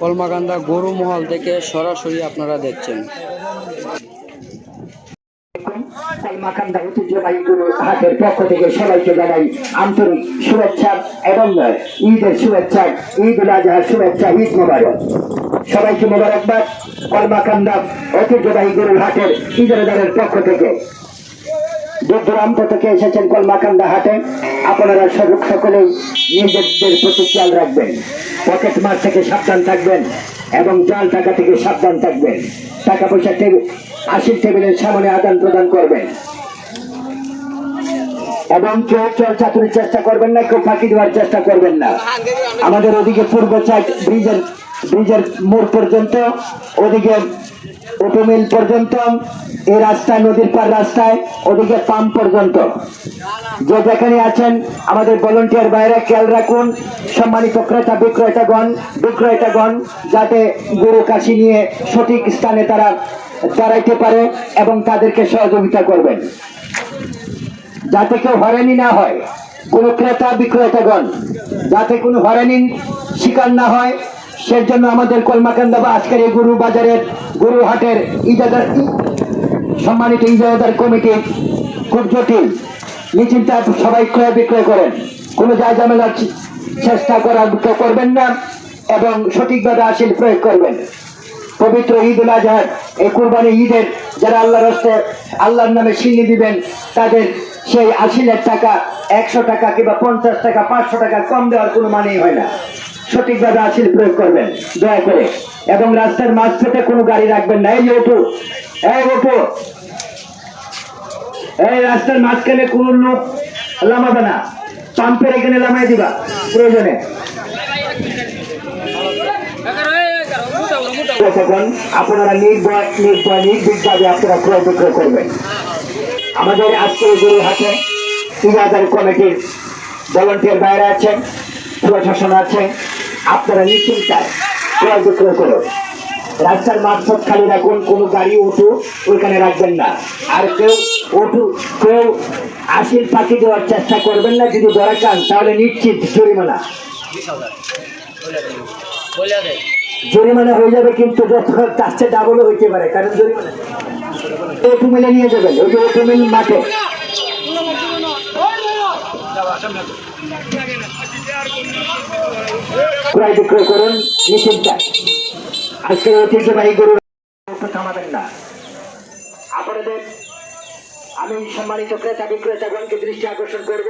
কলমাকান্দা গরু মহল থেকে সরাসরি আপনারা দেখছেন। কলমাকান্দা ঐতিহ্যবাহী গরু হাটের পক্ষ থেকে সবাইকে জানাই আন্তরিক শুভেচ্ছা এবং ঈদের শুভেচ্ছা, ঈদ উল আজহার শুভেচ্ছা, ঈদ মোবারক। সবাইকে মোবারকবাদ। কলমাকান্দা ঐতিহ্যবাহী গরুর হাটের ইজারাদারের পক্ষ থেকে দূর দূরান্ত থেকে এসেছেন কলমাকান্দা হাটে। আপনারা সকলেই নিজেদের প্রতি খেয়াল রাখবেন, পকেট মার থেকে সাবধান থাকবেন এবং জাল টাকা থেকে সাবধান থাকবেন। টাকা পয়সা আসিল টেবিলের সামনে আদান প্রদান করবেন এবং কেউ চল চাতুরির চেষ্টা করবেন না, কেউ ফাঁকি দেওয়ার চেষ্টা করবেন না। আমাদের ওদিকে পূর্ব সাইড ব্রিজের মোড় পর্যন্ত, ওদিকে অটোমিল পর্যন্ত, এই রাস্তায় নদীর পার রাস্তায়, ওদিকে পাম্প পর্যন্ত যে যেখানে আছেন আমাদের ভলান্টিয়ার বাইরে খেয়াল রাখুন। সম্মানিত ক্রেতা বিক্রেতাগণ যাতে গরু কাশি নিয়ে সঠিক স্থানে তারা দাঁড়াইতে পারে এবং তাদেরকে সহযোগিতা করবেন, যাতে কেউ হয়রানি না হয়। কোনো ক্রেতা বিক্রেতাগণ যাতে কোনো হয়রানির শিকার না হয়, সেজন্য আমাদের কলমাকান্দা বা আজকের এই গরু বাজারের গরু হাটের সম্মানিত ইজারাদার কমিটি খুব জটিল, নিশ্চিন্তে সবাই ক্রয় বিক্রয় করেন, কোনো ঝামেলার চেষ্টা করবেন না এবং সঠিকভাবে আসিল প্রয়োগ করবেন। পবিত্র ঈদ উল আজহার এই কুরবানি ঈদের যারা আল্লাহর নামে সিন্নি দিবেন, তাদের সেই আসিলের টাকা 100 টাকা কিংবা 50 টাকা 500 টাকা কম দেওয়ার কোনো মানেই হয় না। সঠিকভাবে আসিল প্রয়োগ করবেন দয়া করে, এবং রাস্তার মাঝ থেকে কোনো গাড়ি রাখবেন না। এই রাস্তার মাঝখানে কোনো লোক লামাবে না, পাম্পের এখানে লামাই দিবা প্রয়োজনে। আপনারা নির্ভীকভাবে আপনারা ক্রয় বিক্রয় করবেন। আমাদের আজকের গরু হাটে ইজারাদার কমিটির ভলান্টিয়ার বাইরে আছেন, প্রশাসন আছে, আপনারা নিশ্চিন্তায় ক্রয় বিক্রয় করুন। রাস্তার মাঝপথ খালি রাখুন, কোনো গাড়ি ওইখানে রাখবেন না। আর কেউ আসিল ফাঁকি দেওয়ার চেষ্টা করবেন না। যদি ধরা চান তাহলে নিশ্চিত জরিমানা হয়ে যাবে, কিন্তু তার চেয়ে ডাবলও হইতে পারে, কারণ জরিমানা ওটু মিলে নিয়ে যাবেন। ওই যে ওটু মিল মাঠে ক্রয় বিক্রয় করুন নিশ্চিন্তায়। আজকের ঐতিহ্যবাহী গরু থামাবেন না। আপনাদের আমি সম্মানিত ক্রেতা বিক্রেতাগণকে দৃষ্টি আকর্ষণ করব,